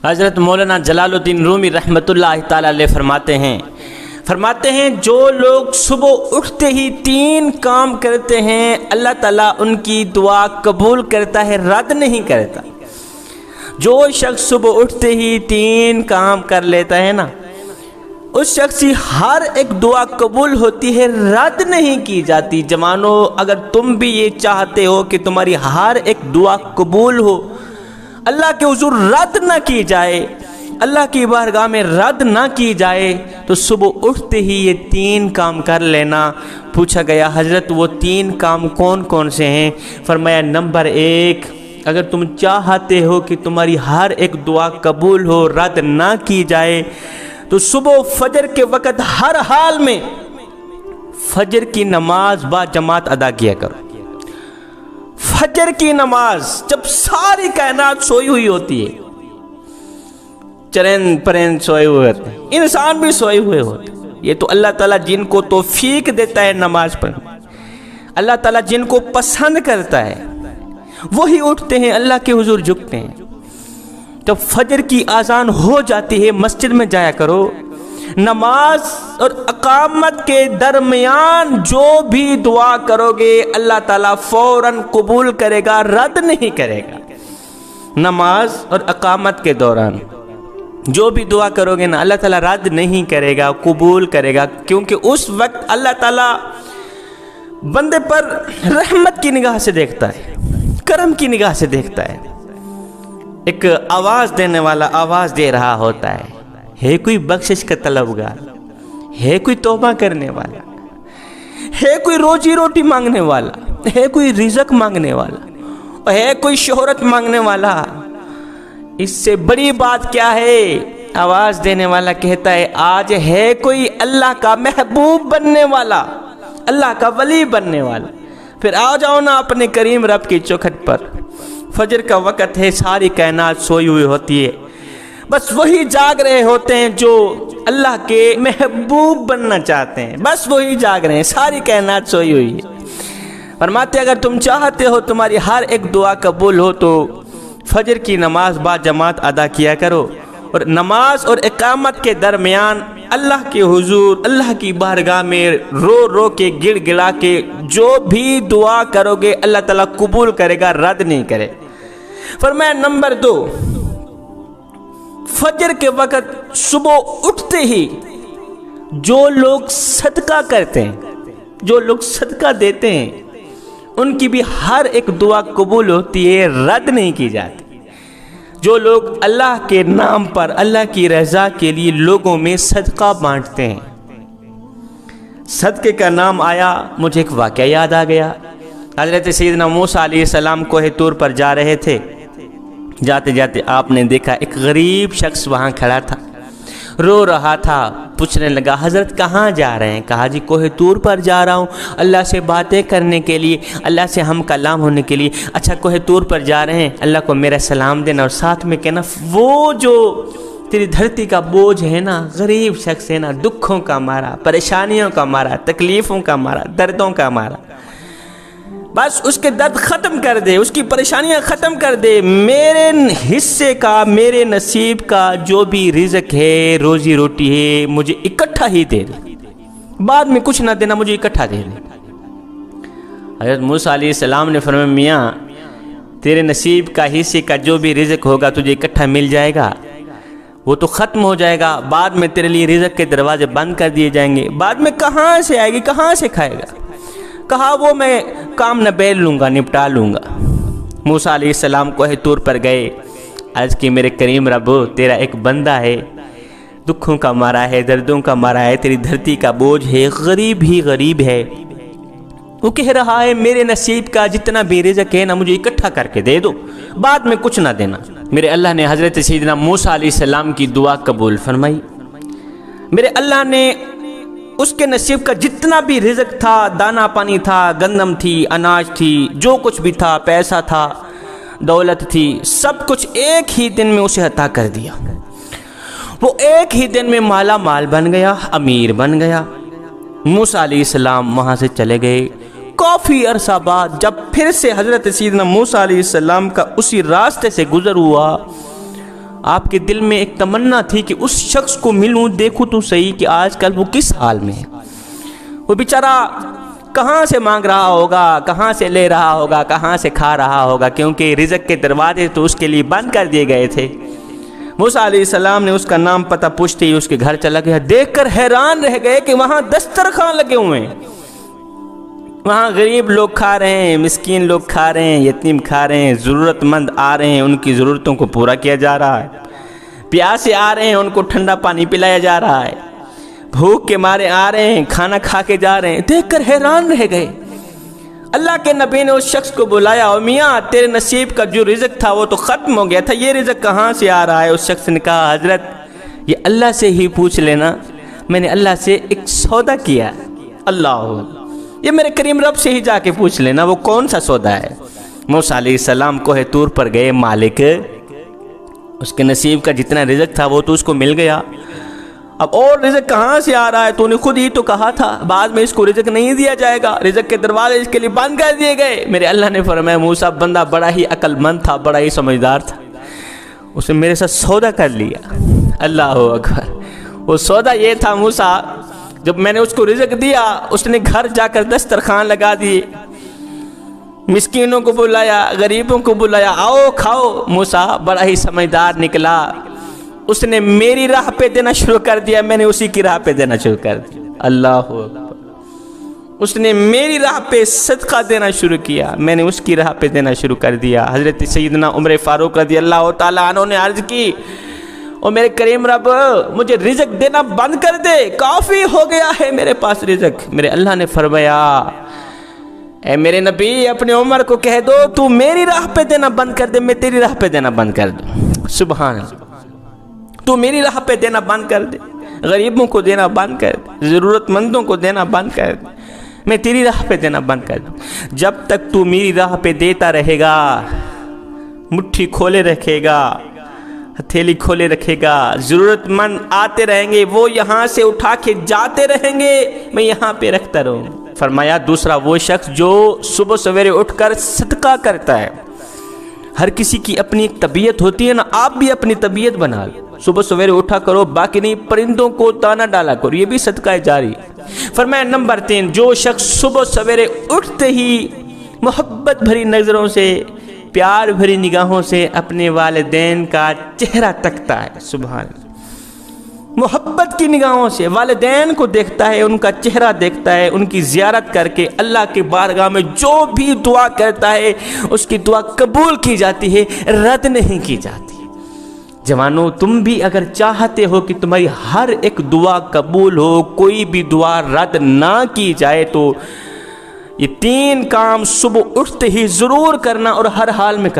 حضرت مولانا جلال الدین رومی رحمۃ اللہ تعالی علیہ فرماتے ہیں جو لوگ صبح اٹھتے ہی 3 کام کرتے ہیں اللہ تعالیٰ ان کی دعا قبول کرتا ہے، رد نہیں کرتا۔ جو شخص صبح اٹھتے ہی 3 کام کر لیتا ہے نا، اس شخص کی ہر ایک دعا قبول ہوتی ہے، رد نہیں کی جاتی۔ جوانوں، اگر تم بھی یہ چاہتے ہو کہ تمہاری ہر ایک دعا قبول ہو، اللہ کے حضور رد نہ کی جائے، اللہ کی بارگاہ میں رد نہ کی جائے، تو صبح اٹھتے ہی یہ 3 کام کر لینا۔ پوچھا گیا حضرت وہ 3 کام کون کون سے ہیں؟ فرمایا نمبر 1، اگر تم چاہتے ہو کہ تمہاری ہر ایک دعا قبول ہو، رد نہ کی جائے، تو صبح فجر کے وقت ہر حال میں فجر کی نماز با جماعت ادا کیا کرو۔ فجر کی نماز جب ساری کائنات سوئی ہوئی ہوتی ہے، چرند پرند سوئے ہوئے ہوتے ہیں، انسان بھی سوئے ہوئے ہوتے ہیں، یہ تو اللہ تعالیٰ جن کو توفیق دیتا ہے نماز پڑھنے، اللہ تعالیٰ جن کو پسند کرتا ہے وہی اٹھتے ہیں، اللہ کے حضور جھکتے ہیں۔ جب فجر کی اذان ہو جاتی ہے مسجد میں جایا کرو، نماز اور اقامت کے درمیان جو بھی دعا کرو گے اللہ تعالیٰ فوراً قبول کرے گا، رد نہیں کرے گا۔ نماز اور اقامت کے دوران جو بھی دعا کرو گے نا، اللہ تعالیٰ رد نہیں کرے گا، قبول کرے گا، کیونکہ اس وقت اللہ تعالیٰ بندے پر رحمت کی نگاہ سے دیکھتا ہے، کرم کی نگاہ سے دیکھتا ہے۔ ایک آواز دینے والا آواز دے رہا ہوتا ہے کوئی بخشش کا طلبگار، ہے کوئی توبہ کرنے والا، ہے کوئی روزی روٹی مانگنے والا، ہے کوئی رزق مانگنے والا، ہے کوئی شہرت مانگنے والا۔ اس سے بڑی بات کیا ہے؟ آواز دینے والا کہتا ہے آج ہے کوئی اللہ کا محبوب بننے والا، اللہ کا ولی بننے والا۔ پھر آ جاؤ نا اپنے کریم رب کی چوکھٹ پر، فجر کا وقت ہے، ساری کائنات سوئی ہوئی ہوتی ہے، بس وہی جاگ رہے ہوتے ہیں جو اللہ کے محبوب بننا چاہتے ہیں، بس وہی جاگ رہے ہیں، ساری کائنات سوئی ہوئی ہے۔ فرماتے اگر تم چاہتے ہو تمہاری ہر ایک دعا قبول ہو تو فجر کی نماز با جماعت ادا کیا کرو، اور نماز اور اقامت کے درمیان اللہ کے حضور، اللہ کی بارگاہ میں رو رو کے گڑ گڑا کے جو بھی دعا کرو گے اللہ تعالیٰ قبول کرے گا، رد نہیں کرے۔ فرمایا نمبر 2، فجر کے وقت صبح اٹھتے ہی جو لوگ صدقہ کرتے ہیں، جو لوگ صدقہ دیتے ہیں، ان کی بھی ہر ایک دعا قبول ہوتی ہے، رد نہیں کی جاتی۔ جو لوگ اللہ کے نام پر، اللہ کی رضا کے لیے لوگوں میں صدقہ بانٹتے ہیں، صدقے کا نام آیا، مجھے ایک واقعہ یاد آ گیا۔ حضرت سیدنا موسیٰ علیہ السلام کوہ طور پر جا رہے تھے، جاتے جاتے آپ نے دیکھا ایک غریب شخص وہاں کھڑا تھا، رو رہا تھا۔ پوچھنے لگا حضرت کہاں جا رہے ہیں؟ کہا جی کوہ طور پر جا رہا ہوں، اللہ سے باتیں کرنے کے لیے، اللہ سے ہم کلام ہونے کے لیے۔ اچھا کوہ طور پر جا رہے ہیں، اللہ کو میرا سلام دینا، اور ساتھ میں کہنا وہ جو تیری دھرتی کا بوجھ ہے نا، غریب شخص ہے نا، دکھوں کا مارا، پریشانیوں کا مارا، تکلیفوں کا مارا، دردوں کا مارا، بس اس کے درد ختم کر دے، اس کی پریشانیاں ختم کر دے، میرے حصے کا، میرے نصیب کا جو بھی رزق ہے، روزی روٹی ہے، مجھے اکٹھا ہی دے دے، بعد میں کچھ نہ دینا، مجھے اکٹھا دے دے۔ حضرت موسیٰ علیہ السلام نے فرمایا میاں تیرے نصیب کا، حصے کا جو بھی رزق ہوگا تجھے اکٹھا مل جائے گا، وہ تو ختم ہو جائے گا، بعد میں تیرے لیے رزق کے دروازے بند کر دیے جائیں گے، بعد میں کہاں سے آئے گی، کہاں سے کھائے گا؟ کہا وہ میں کام نبیل لوں گا، نپٹا لوں گا۔ موسیٰ علیہ السلام کوہ طور پر گئے، عرض کی میرے کریم رب تیرا ایک بندہ ہے، دکھوں کا مارا ہے، دردوں کا مارا ہے، تیری دھرتی کا بوجھ ہے، غریب ہی غریب ہے، وہ کہہ رہا ہے میرے نصیب کا جتنا بھی رزق ہے نا مجھے اکٹھا کر کے دے دو، بعد میں کچھ نہ دینا۔ میرے اللہ نے حضرت سیدنا موسیٰ علیہ السلام کی دعا قبول فرمائی۔ میرے اللہ نے اس کے نصیب کا جتنا بھی رزق تھا، دانا پانی تھا، گندم تھی، اناج تھی، جو کچھ بھی تھا، پیسہ تھا، دولت تھی، سب کچھ ایک ہی دن میں اسے عطا کر دیا۔ وہ ایک ہی دن میں مالا مال بن گیا، امیر بن گیا۔ موسیٰ علیہ السلام وہاں سے چلے گئے۔ کافی عرصہ بعد جب پھر سے حضرت سیدنا موسیٰ علیہ السلام کا اسی راستے سے گزر ہوا، آپ کے دل میں ایک تمنا تھی کہ اس شخص کو ملوں، دیکھوں تو صحیح کہ آج کل وہ کس حال میں ہے، وہ بیچارہ کہاں سے مانگ رہا ہوگا، کہاں سے لے رہا ہوگا، کہاں سے کھا رہا ہوگا، کیونکہ رزق کے دروازے تو اس کے لیے بند کر دیے گئے تھے۔ موسیٰ علیہ السلام نے اس کا نام پتہ پوچھتے ہی اس کے گھر چلا گیا، دیکھ کر حیران رہ گئے کہ وہاں دسترخوان لگے ہوئے ہیں، وہاں غریب لوگ کھا رہے ہیں، مسکین لوگ کھا رہے ہیں، یتیم کھا رہے ہیں، ضرورت مند آ رہے ہیں، ان کی ضرورتوں کو پورا کیا جا رہا ہے، پیاسے آ رہے ہیں، ان کو ٹھنڈا پانی پلایا جا رہا ہے، بھوک کے مارے آ رہے ہیں، کھانا کھا کے جا رہے ہیں۔ دیکھ کر حیران رہ گئے۔ اللہ کے نبی نے اس شخص کو بلایا، اور میاں تیرے نصیب کا جو رزق تھا وہ تو ختم ہو گیا تھا، یہ رزق کہاں سے آ رہا ہے؟ اس شخص نے کہا، حضرت یہ اللہ سے ہی پوچھ لینا، میں نے اللہ سے ایک سودا کیا، اللہ یہ میرے کریم رب سے ہی جا کے پوچھ لینا وہ کون سا سودا ہے۔ موسیٰ علیہ السلام کوہ طور پر گئے، مالک اس کے نصیب کا جتنا رزق تھا وہ تو اس کو مل گیا، اب اور رزق کہاں سے آ رہا ہے؟ تو نے خود ہی تو کہا تھا بعد میں اس کو رزق نہیں دیا جائے گا، رزق کے دروازے اس کے لیے بند کر دیے گئے۔ میرے اللہ نے فرمایا، موسیٰ بندہ بڑا ہی عقل مند تھا، بڑا ہی سمجھدار تھا، اس نے میرے ساتھ سودا کر لیا۔ اللہ اکبر۔ وہ سودا یہ تھا، موسیٰ جب میں نے اس کو رزق دیا، اس نے گھر جا کر دسترخوان لگا دیے، مسکینوں کو بلایا، غریبوں کو بلایا، آؤ کھاؤ۔ موسیٰ بڑا ہی سمجھدار نکلا، اس نے میری راہ پہ دینا شروع کر دیا، میں نے اسی کی راہ پہ دینا شروع کر دیا۔ اللہ اکبر۔ اس نے میری راہ پہ صدقہ دینا شروع کیا، میں نے اس کی راہ پہ دینا شروع کر دیا۔ حضرت سیدنا عمر فاروق رضی اللہ تعالیٰ عنہ نے عرض کی، اور میرے کریم رب مجھے رزق دینا بند کر دے، کافی ہو گیا ہے میرے پاس رزق۔ میرے اللہ نے فرمایا، اے میرے نبی اپنے عمر کو کہہ دو تو میری راہ پہ دینا بند کر دے، میں تیری راہ پہ دینا بند کر دوں۔ سبحان اللہ، تو میری راہ پہ دینا بند کر دے، غریبوں کو دینا بند کر دے، ضرورت مندوں کو دینا بند کر دے، میں تیری راہ پہ دینا بند کر دوں۔ جب تک تو میری راہ پہ دیتا رہے گا، مٹھی کھولے رکھے گا، ہتھیلی کھولے رکھے گا، ضرورت مند آتے رہیں گے، وہ یہاں سے اٹھا کے جاتے رہیں گے، میں یہاں پہ رکھتا رہوں۔ فرمایا دوسرا وہ شخص جو صبح سویرے اٹھ کر صدقہ کرتا ہے۔ ہر کسی کی اپنی ایک طبیعت ہوتی ہے نا، آپ بھی اپنی طبیعت بنا لو، صبح سویرے اٹھا کرو، باقی نہیں پرندوں کو دانا ڈالا کرو، یہ بھی صدقہ جاری۔ فرمایا نمبر 3، جو شخص صبح سویرے اٹھتے ہی محبت بھری نظروں سے، پیار بھری نگاہوں سے اپنے والدین کا چہرہ تکتا ہے، سبحان اللہ، محبت کی نگاہوں سے والدین کو دیکھتا ہے، ان کا چہرہ دیکھتا ہے، ان کی زیارت کر کے اللہ کی بارگاہ میں جو بھی دعا کرتا ہے اس کی دعا قبول کی جاتی ہے، رد نہیں کی جاتی۔ جوانوں، تم بھی اگر چاہتے ہو کہ تمہاری ہر ایک دعا قبول ہو، کوئی بھی دعا رد نہ کی جائے، تو یہ 3 کام صبح اٹھتے ہی ضرور کرنا اور ہر حال میں کرنا۔